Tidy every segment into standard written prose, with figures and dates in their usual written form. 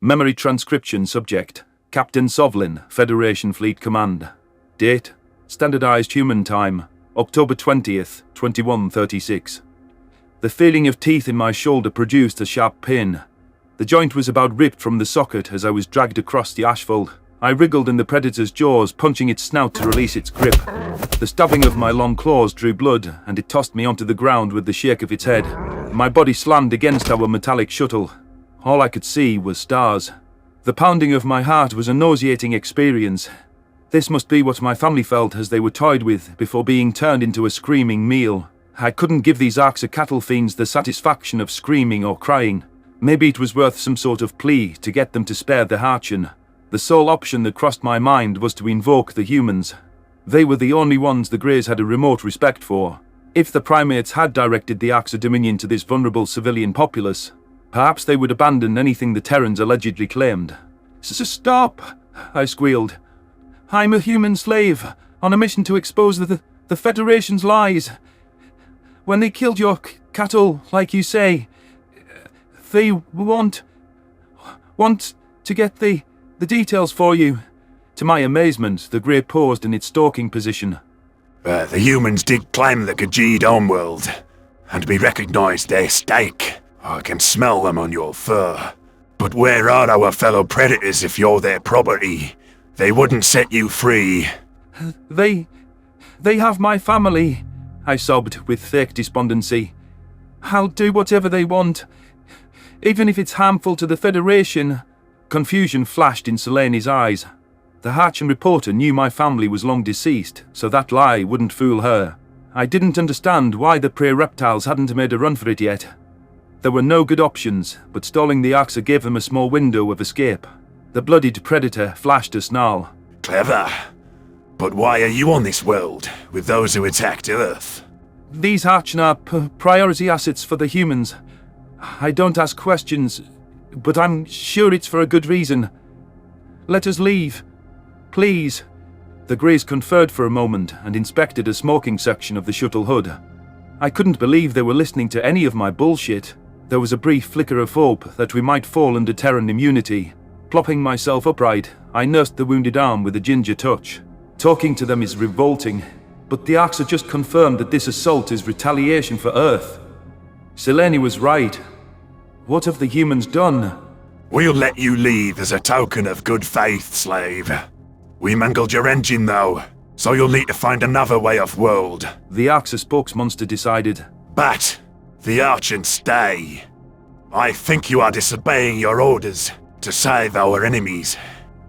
Memory transcription subject, Captain Sovlin, Federation Fleet Command. Date, standardized human time, October 20th, 2136. The feeling of teeth in my shoulder produced a sharp pain. The joint was about ripped from the socket as I was dragged across the asphalt. I wriggled in the predator's jaws, punching its snout to release its grip. The stabbing of my long claws drew blood, and it tossed me onto the ground with the shake of its head. My body slammed against our metallic shuttle. All I could see was stars. The pounding of my heart was a nauseating experience. This must be what my family felt as they were toyed with before being turned into a screaming meal. I couldn't give these Arxa cattle fiends the satisfaction of screaming or crying. Maybe it was worth some sort of plea to get them to spare the Harchin. The sole option that crossed my mind was to invoke the humans. They were the only ones the Greys had a remote respect for. If the primates had directed the Arxa Dominion to this vulnerable civilian populace, perhaps they would abandon anything the Terrans allegedly claimed. "Stop!" I squealed. "I'm a human slave, on a mission to expose the Federation's lies. When they killed your cattle, like you say, they want to get the details for you." To my amazement, the Grey paused in its stalking position. The humans did claim the Khajiit homeworld, and we recognise their stake. I can smell them on your fur. But where are our fellow predators if you're their property? They wouldn't set you free. They have my family, I sobbed with fake despondency. "I'll do whatever they want, even if it's harmful to the Federation." Confusion flashed in Seleni's eyes. The Harchin reporter knew my family was long deceased, so that lie wouldn't fool her. I didn't understand why the prey reptiles hadn't made a run for it yet. There were no good options, but stalling the Arxa gave them a small window of escape. The bloodied predator flashed a snarl. Clever. But why are you on this world, with those who attacked Earth? These Harchin are priority assets for the humans. I don't ask questions, but I'm sure it's for a good reason. Let us leave. Please. The Greys conferred for a moment and inspected a smoking section of the shuttle hood. I couldn't believe they were listening to any of my bullshit. There was a brief flicker of hope that we might fall under Terran immunity. Plopping myself upright, I nursed the wounded arm with a ginger touch. Talking to them is revolting, but the Arxa just confirmed that this assault is retaliation for Earth. Selene was right. What have the humans done? We'll let you leave as a token of good faith, slave. We mangled your engine though, so you'll need to find another way off-world. The Arxa spokesmonster decided. But the Archons stay. I think you are disobeying your orders to save our enemies.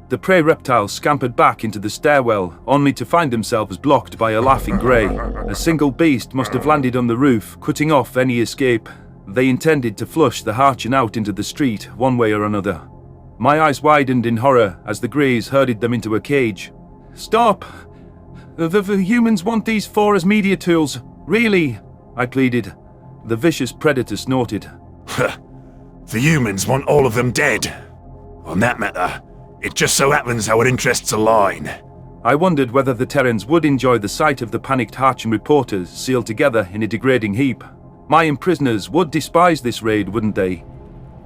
The prey reptiles scampered back into the stairwell, only to find themselves blocked by a laughing Grey. A single beast must have landed on the roof, cutting off any escape. They intended to flush the Harchin out into the street, one way or another. My eyes widened in horror as the Greys herded them into a cage. "Stop! The humans want these four as media tools. Really?" I pleaded. The vicious predator snorted. The humans want all of them dead. On that matter, it just so happens our interests align. I wondered whether the Terrans would enjoy the sight of the panicked Harchin reporters sealed together in a degrading heap. My imprisoners would despise this raid, wouldn't they?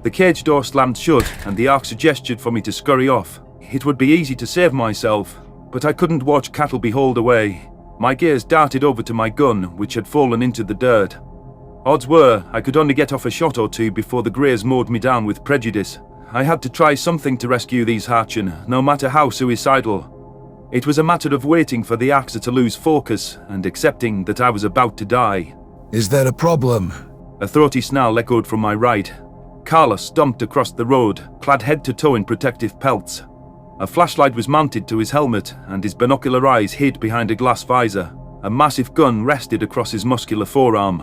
The cage door slammed shut, and the Arxa gestured for me to scurry off. It would be easy to save myself, but I couldn't watch cattle be hauled away. My gaze darted over to my gun, which had fallen into the dirt. Odds were, I could only get off a shot or two before the Greys mowed me down with prejudice. I had to try something to rescue these Harchin, no matter how suicidal. It was a matter of waiting for the Arxa to lose focus, and accepting that I was about to die. "Is there a problem?" A throaty snarl echoed from my right. Carlos stomped across the road, clad head to toe in protective pelts. A flashlight was mounted to his helmet, and his binocular eyes hid behind a glass visor. A massive gun rested across his muscular forearm.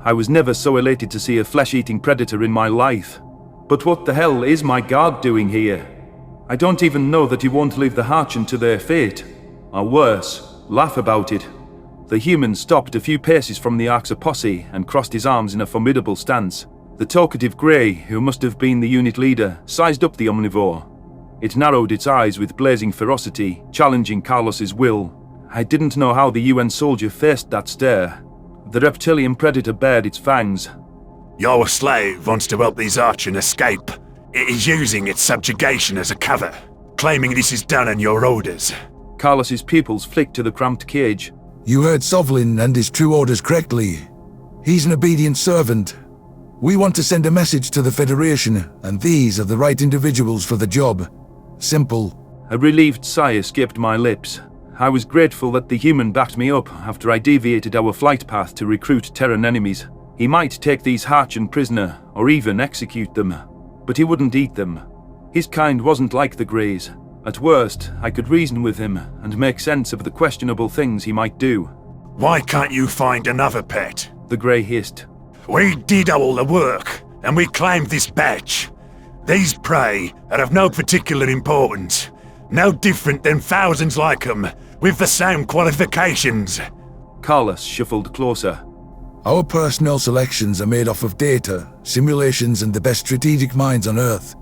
I was never so elated to see a flesh-eating predator in my life. But what the hell is my guard doing here? I don't even know that he won't leave the Harchin to their fate. Or worse, laugh about it. The human stopped a few paces from the Arxa posse and crossed his arms in a formidable stance. The talkative Grey, who must have been the unit leader, sized up the omnivore. It narrowed its eyes with blazing ferocity, challenging Carlos's will. I didn't know how the UN soldier faced that stare. The reptilian predator bared its fangs. Your slave wants to help these Archon escape. It is using its subjugation as a cover, claiming this is done on your orders. Carlos's pupils flicked to the cramped cage. You heard Sovlin and his true orders correctly. He's an obedient servant. We want to send a message to the Federation, and these are the right individuals for the job. Simple. A relieved sigh escaped my lips. I was grateful that the human backed me up after I deviated our flight path to recruit Terran enemies. He might take these Harchan prisoner, or even execute them, but he wouldn't eat them. His kind wasn't like the Greys. At worst, I could reason with him and make sense of the questionable things he might do. Why can't you find another pet? The Grey hissed. We did all the work, and we claimed this badge. These prey are of no particular importance, no different than thousands like them, with the same qualifications. Carlos shuffled closer. Our personnel selections are made off of data, simulations, and the best strategic minds on Earth.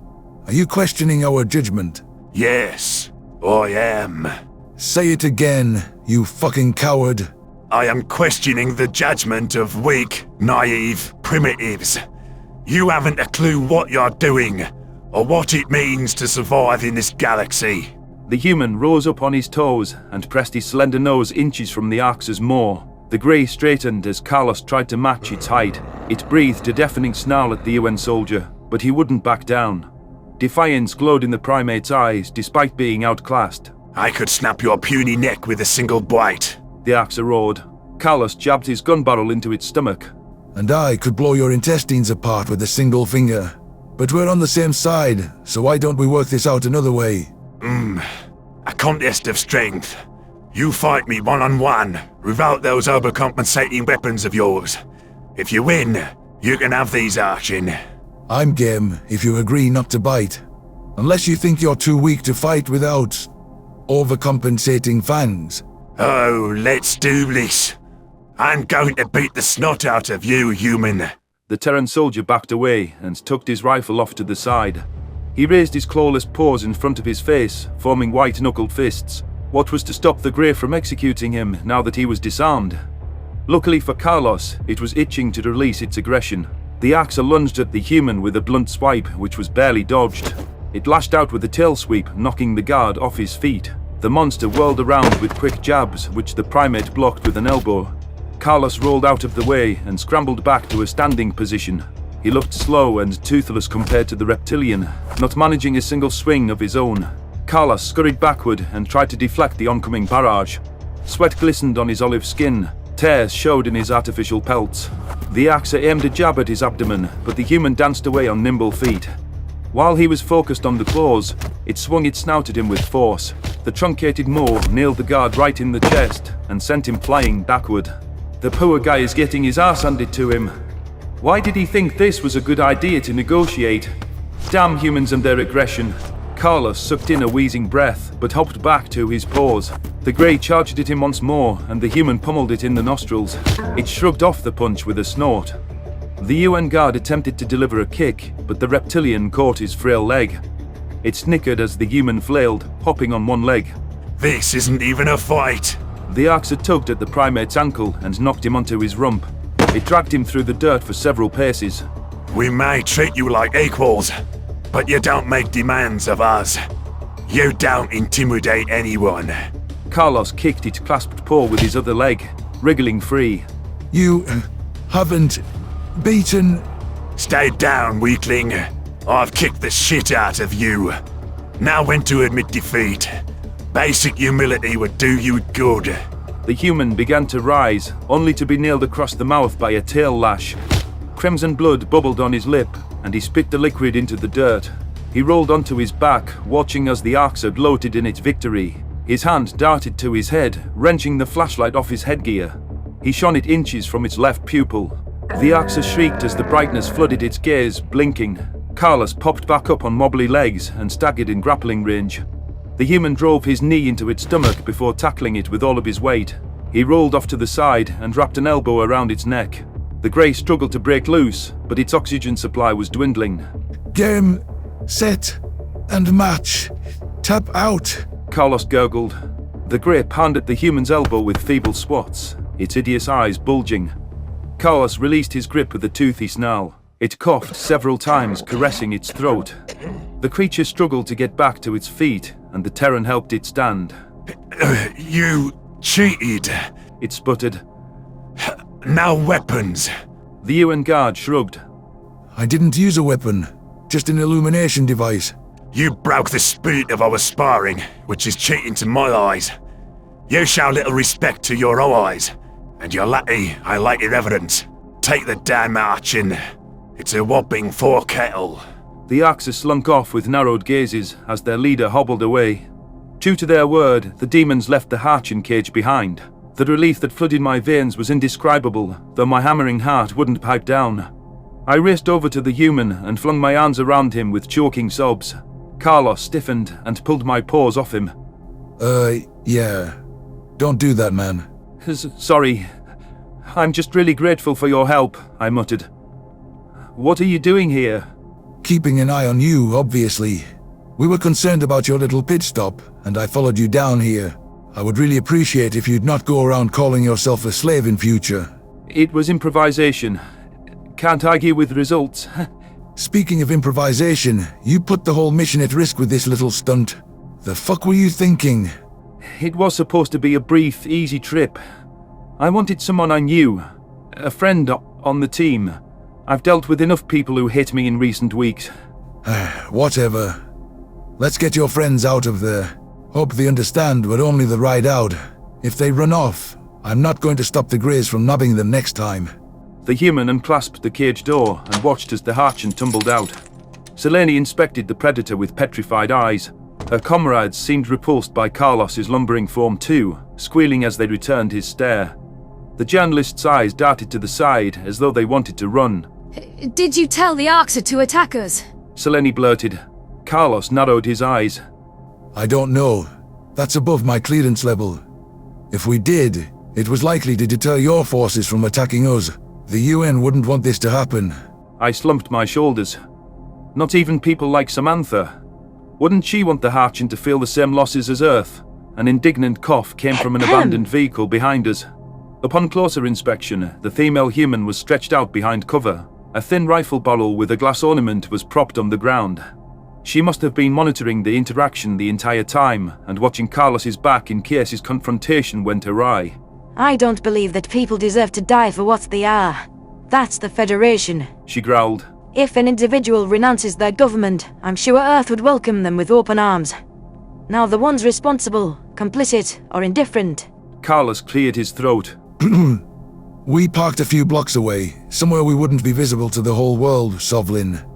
Are you questioning our judgment? Yes, I am. Say it again, you fucking coward. I am questioning the judgment of weak, naive primitives. You haven't a clue what you're doing, or what it means to survive in this galaxy. The human rose up on his toes and pressed his slender nose inches from the Arx's maw. The Grey straightened as Carlos tried to match its height. It breathed a deafening snarl at the UN soldier, but he wouldn't back down. Defiance glowed in the primate's eyes despite being outclassed. I could snap your puny neck with a single bite. The Arxa roared. Carlos jabbed his gun barrel into its stomach. And I could blow your intestines apart with a single finger. But we're on the same side, so why don't we work this out another way? A contest of strength. You fight me one-on-one, without those overcompensating weapons of yours. If you win, you can have these Archin. I'm game if you agree not to bite. Unless you think you're too weak to fight without overcompensating fangs. Oh, let's do this. I'm going to beat the snot out of you, human. The Terran soldier backed away and tucked his rifle off to the side. He raised his clawless paws in front of his face, forming white-knuckled fists. What was to stop the Grey from executing him now that he was disarmed? Luckily for Carlos, it was itching to release its aggression. The Arxa lunged at the human with a blunt swipe, which was barely dodged. It lashed out with a tail sweep, knocking the guard off his feet. The monster whirled around with quick jabs, which the primate blocked with an elbow. Carlos rolled out of the way and scrambled back to a standing position. He looked slow and toothless compared to the reptilian, not managing a single swing of his own. Carlos scurried backward and tried to deflect the oncoming barrage. Sweat glistened on his olive skin. Tears showed in his artificial pelts. The Arxa aimed a jab at his abdomen, but the human danced away on nimble feet. While he was focused on the claws, it swung its snout at him with force. The truncated maw nailed the guard right in the chest and sent him flying backward. The poor guy is getting his ass handed to him. Why did he think this was a good idea to negotiate? Damn humans and their aggression. Carlos sucked in a wheezing breath, but hopped back to his paws. The Grey charged at him once more, and the human pummeled it in the nostrils. It shrugged off the punch with a snort. The UN guard attempted to deliver a kick, but the reptilian caught his frail leg. It snickered as the human flailed, hopping on one leg. This isn't even a fight. The Arxa tugged at the primate's ankle and knocked him onto his rump. It dragged him through the dirt for several paces. We may treat you like equals, but you don't make demands of us. You don't intimidate anyone. Carlos kicked its clasped paw with his other leg, wriggling free. You haven't beaten... Stay down, weakling. I've kicked the shit out of you. Now when to admit defeat. Basic humility would do you good. The human began to rise, only to be nailed across the mouth by a tail lash. Crimson blood bubbled on his lip, and he spit the liquid into the dirt. He rolled onto his back, watching as the Arxa gloated in its victory. His hand darted to his head, wrenching the flashlight off his headgear. He shone it inches from its left pupil. The Arxa shrieked as the brightness flooded its gaze, blinking. Carlos popped back up on wobbly legs and staggered in grappling range. The human drove his knee into its stomach before tackling it with all of his weight. He rolled off to the side and wrapped an elbow around its neck. The Grey struggled to break loose, but its oxygen supply was dwindling. Game, set, and match. Tap out. Carlos gurgled. The Grey pounded at the human's elbow with feeble swats, its hideous eyes bulging. Carlos released his grip with a toothy snarl. It coughed several times, caressing its throat. The creature struggled to get back to its feet, and the Terran helped it stand. You cheated. It sputtered. No weapons. The UN guard shrugged. I didn't use a weapon, just an illumination device. You broke the spirit of our sparring, which is cheating to my eyes. You show little respect to your allies, and you're lucky I like your evidence. Take the damn march in. It's a whopping 4 kettle. The Axis slunk off with narrowed gazes as their leader hobbled away. True to their word, the demons left the Harchin cage behind. The relief that flooded my veins was indescribable, though my hammering heart wouldn't pipe down. I raced over to the human and flung my arms around him with choking sobs. Carlos stiffened and pulled my paws off him. Yeah. Don't do that, man. Sorry. I'm just really grateful for your help, I muttered. What are you doing here? Keeping an eye on you, obviously. We were concerned about your little pit stop, and I followed you down here. I would really appreciate if you'd not go around calling yourself a slave in future. It was improvisation. Can't argue with results. Speaking of improvisation, you put the whole mission at risk with this little stunt. The fuck were you thinking? It was supposed to be a brief, easy trip. I wanted someone I knew. A friend on the team. I've dealt with enough people who hit me in recent weeks. Whatever. Let's get your friends out of there. Hope they understand we're only the ride out. If they run off, I'm not going to stop the Greys from nabbing them next time. The human unclasped the cage door and watched as the Harchin tumbled out. Selene inspected the predator with petrified eyes. Her comrades seemed repulsed by Carlos's lumbering form too, squealing as they returned his stare. The journalist's eyes darted to the side as though they wanted to run. Did you tell the Arxer to attack us? Selene blurted. Carlos narrowed his eyes. I don't know. That's above my clearance level. If we did, it was likely to deter your forces from attacking us. The UN wouldn't want this to happen. I slumped my shoulders. Not even people like Samantha. Wouldn't she want the Harchin to feel the same losses as Earth? An indignant cough came from an abandoned vehicle behind us. Upon closer inspection, the female human was stretched out behind cover. A thin rifle barrel with a glass ornament was propped on the ground. She must have been monitoring the interaction the entire time and watching Carlos's back in case his confrontation went awry. I don't believe that people deserve to die for what they are. That's the Federation. She growled. If an individual renounces their government, I'm sure Earth would welcome them with open arms. Now the ones responsible, complicit, or indifferent. Carlos cleared his throat. We parked a few blocks away, somewhere we wouldn't be visible to the whole world, Sovlin.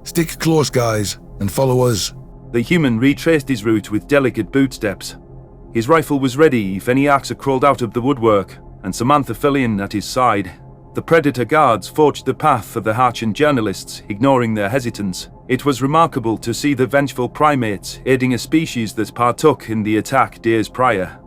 Stick close, guys, and follow us. The human retraced his route with delicate bootsteps. His rifle was ready if any Axer crawled out of the woodwork, and Samantha fell in at his side. The Predator guards forged the path for the Harchin journalists, ignoring their hesitance. It was remarkable to see the vengeful primates aiding a species that partook in the attack days prior.